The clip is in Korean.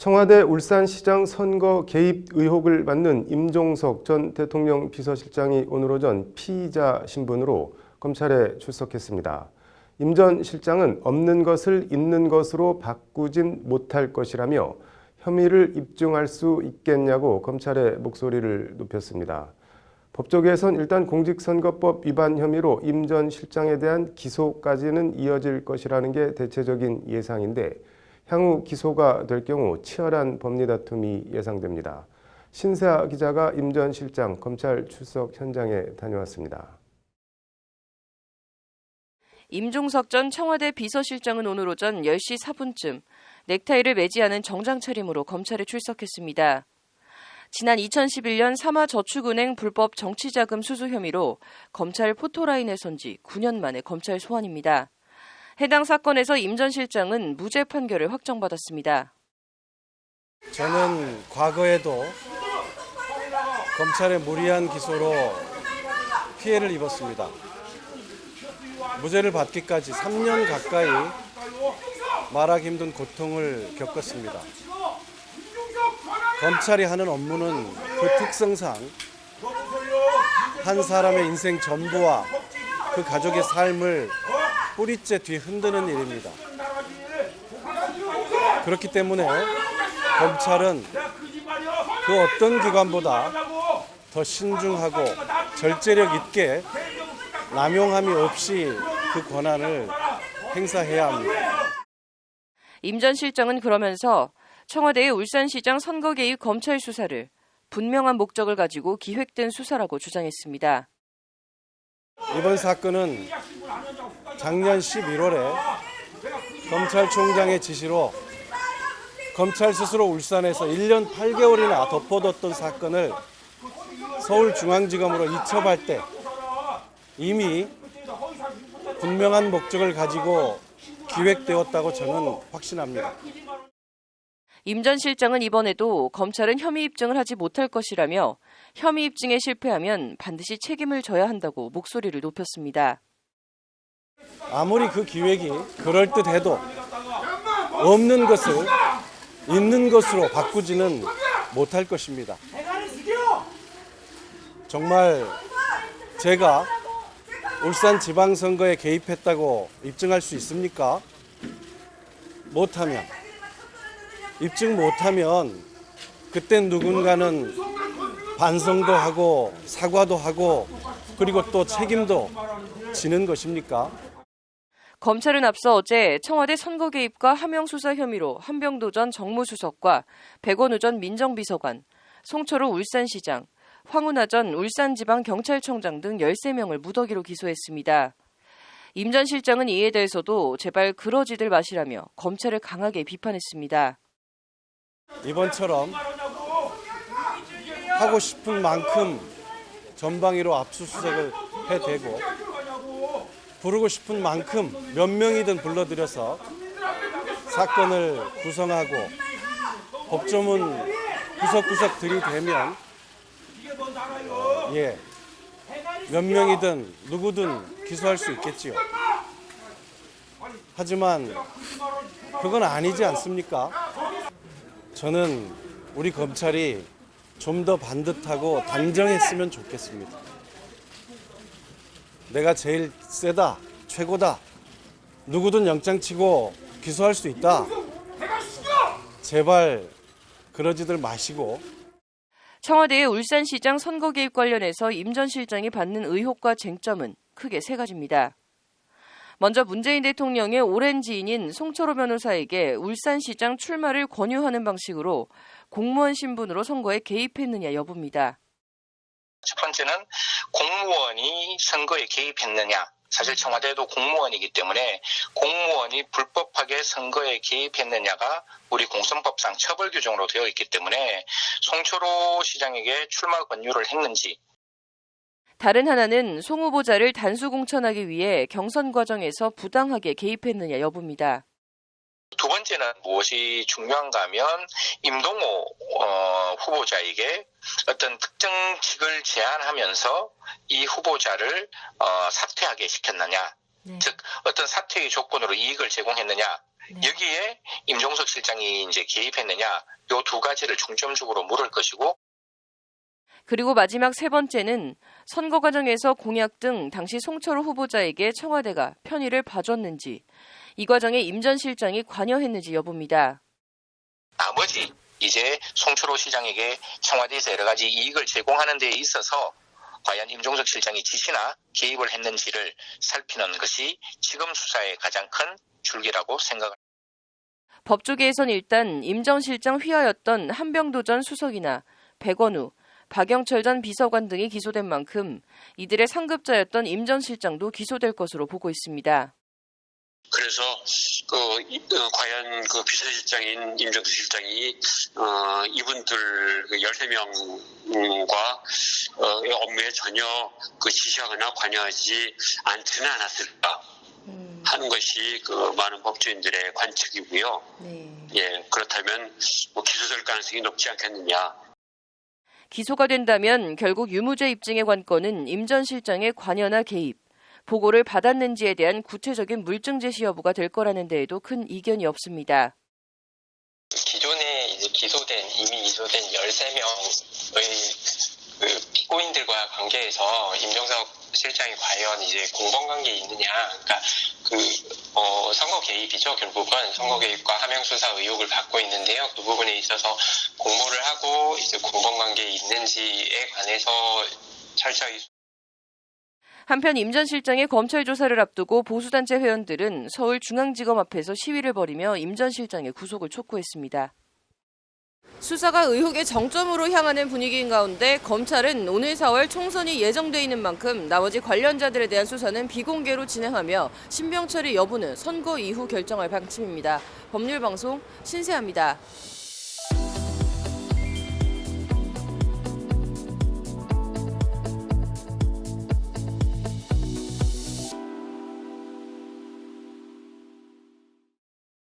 청와대 울산시장 선거 개입 의혹을 받는 임종석 전 대통령 비서실장이 오늘 오전 피의자 신분으로 검찰에 출석했습니다. 임 전 실장은 없는 것을 있는 것으로 바꾸진 못할 것이라며 혐의를 입증할 수 있겠냐고 검찰에 목소리를 높였습니다. 법조계에선 일단 공직선거법 위반 혐의로 임 전 실장에 대한 기소까지는 이어질 것이라는 게 대체적인 예상인데 향후 기소가 될 경우 치열한 법리 다툼이 예상됩니다. 신세아 기자가 임 전 실장 검찰 출석 현장에 다녀왔습니다. 임종석 전 청와대 비서실장은 오늘 오전 10시 4분쯤 넥타이를 매지 않은 정장 차림으로 검찰에 출석했습니다. 지난 2011년 삼화저축은행 불법 정치자금 수수 혐의로 검찰 포토라인에 선 지 9년 만에 검찰 소환입니다. 해당 사건에서 임 전 실장은 무죄 판결을 확정받았습니다. 저는 과거에도 검찰의 무리한 기소로 피해를 입었습니다. 무죄를 받기까지 3년 가까이 말하기 힘든 고통을 겪었습니다. 검찰이 하는 업무는 그 특성상 한 사람의 인생 전부와 그 가족의 삶을 뿌리째 뒤흔드는 일입니다. 그렇기 때문에 검찰은 그 어떤 기관보다 더 신중하고 절제력 있게 남용함이 없이 그 권한을 행사해야 합니다. 임 전 실장은 그러면서 청와대의 울산시장 선거 개입 검찰 수사를 분명한 목적을 가지고 기획된 수사라고 주장했습니다. 이번 사건은 작년 11월에 검찰총장의 지시로 검찰 스스로 울산에서 1년 8개월이나 덮어뒀던 사건을 서울중앙지검으로 이첩할 때 이미 분명한 목적을 가지고 기획되었다고 저는 확신합니다. 임 전 실장은 이번에도 검찰은 혐의 입증을 하지 못할 것이라며 혐의 입증에 실패하면 반드시 책임을 져야 한다고 목소리를 높였습니다. 아무리 그 기획이 그럴듯해도 없는 것을 있는 것으로 바꾸지는 못할 것입니다. 정말 제가 울산 지방선거에 개입했다고 입증할 수 있습니까? 못하면, 입증 못하면 그땐 누군가는 반성도 하고 사과도 하고 그리고 또 책임도 지는 것입니까? 검찰은 앞서 어제 청와대 선거 개입과 하명 수사 혐의로 한병도 전 정무수석과 백원우 전 민정비서관, 송철호 울산시장, 황운하 전 울산지방경찰청장 등 13명을 무더기로 기소했습니다. 임 전 실장은 이에 대해서도 제발 그러지들 마시라며 검찰을 강하게 비판했습니다. 이번처럼 하고 싶은 만큼 전방위로 압수수색을 해대고 부르고 싶은 만큼 몇 명이든 불러들여서 사건을 구성하고 법조문 구석구석 들이대면 몇 명이든 누구든 기소할 수 있겠지요. 하지만 그건 아니지 않습니까? 저는 우리 검찰이 좀 더 반듯하고 단정했으면 좋겠습니다. 내가 제일 세다, 최고다, 누구든 영장치고 기소할 수 있다. 제발 그러지들 마시고. 청와대의 울산시장 선거 개입 관련해서 임 전 실장이 받는 의혹과 쟁점은 크게 세 가지입니다. 먼저 문재인 대통령의 오랜 지인인 송철호 변호사에게 울산시장 출마를 권유하는 방식으로 공무원 신분으로 선거에 개입했느냐 여부입니다. 첫 번째는 공무원이 선거에 개입했느냐. 사실 청와대도 공무원이기 때문에 공무원이 불법하게 선거에 개입했느냐가 우리 공선법상 처벌 규정으로 되어 있기 때문에 송철호 시장에게 출마 권유를 했는지. 다른 하나는 송 후보자를 단수 공천하기 위해 경선 과정에서 부당하게 개입했느냐 여부입니다. 두 번째는 무엇이 중요한가 하면 임동호 후보자에게 어떤 특정직을 제안하면서 이 후보자를 사퇴하게 시켰느냐. 즉 어떤 사퇴의 조건으로 이익을 제공했느냐, 여기에 임종석 실장이 이제 개입했느냐, 요 두 가지를 중점적으로 물을 것이고, 그리고 마지막 세 번째는 선거 과정에서 공약 등 당시 송철호 후보자에게 청와대가 편의를 봐줬는지, 이 과정에 임 전 실장이 관여했는지 여부입니다. 나머지 이제 송철호 시장에게 청와대에서 여러 가지 이익을 제공하는 데에 있어서 과연 임종석 실장이 지시나 개입을 했는지를 살피는 것이 지금 수사의 가장 큰 줄기라고 생각합니다. 법조계에선 일단 임 전 실장 휘하였던 한병도 전 수석이나 백원우, 박영철 전 비서관 등이 기소된 만큼 이들의 상급자였던 임 전 실장도 기소될 것으로 보고 있습니다. 그래서 과연 비서실장인 임종석 실장이 이분들 13명과 업무에 전혀 지시하거나 관여하지 않지는 않았을까 하는 것이 많은 법조인들의 관측이고요. 예, 그렇다면 기소될 가능성이 높지 않겠느냐. 기소가 된다면 결국 유무죄 입증의 관건은 임 전 실장의 관여나 개입, 보고를 받았는지에 대한 구체적인 물증 제시 여부가 될 거라는 데에도 큰 이견이 없습니다. 기존에 이제 이미 기소된 13명의 피고인들과 관계에서 임종석 실장이 과연 이제 공범 관계에 있느냐, 그러니까 선거 개입이죠. 결국은 선거 개입과 하명 수사 의혹을 받고 있는데요. 그 부분에 있어서 공모를 하고 이제 공범 관계에 있는지에 관해서 철저히. 한편 임 전 실장의 검찰 조사를 앞두고 보수단체 회원들은 서울중앙지검 앞에서 시위를 벌이며 임 전 실장의 구속을 촉구했습니다. 수사가 의혹의 정점으로 향하는 분위기인 가운데 검찰은 오늘 4월 총선이 예정돼 있는 만큼 나머지 관련자들에 대한 수사는 비공개로 진행하며 신병 처리 여부는 선거 이후 결정할 방침입니다. 법률방송 신세아입니다.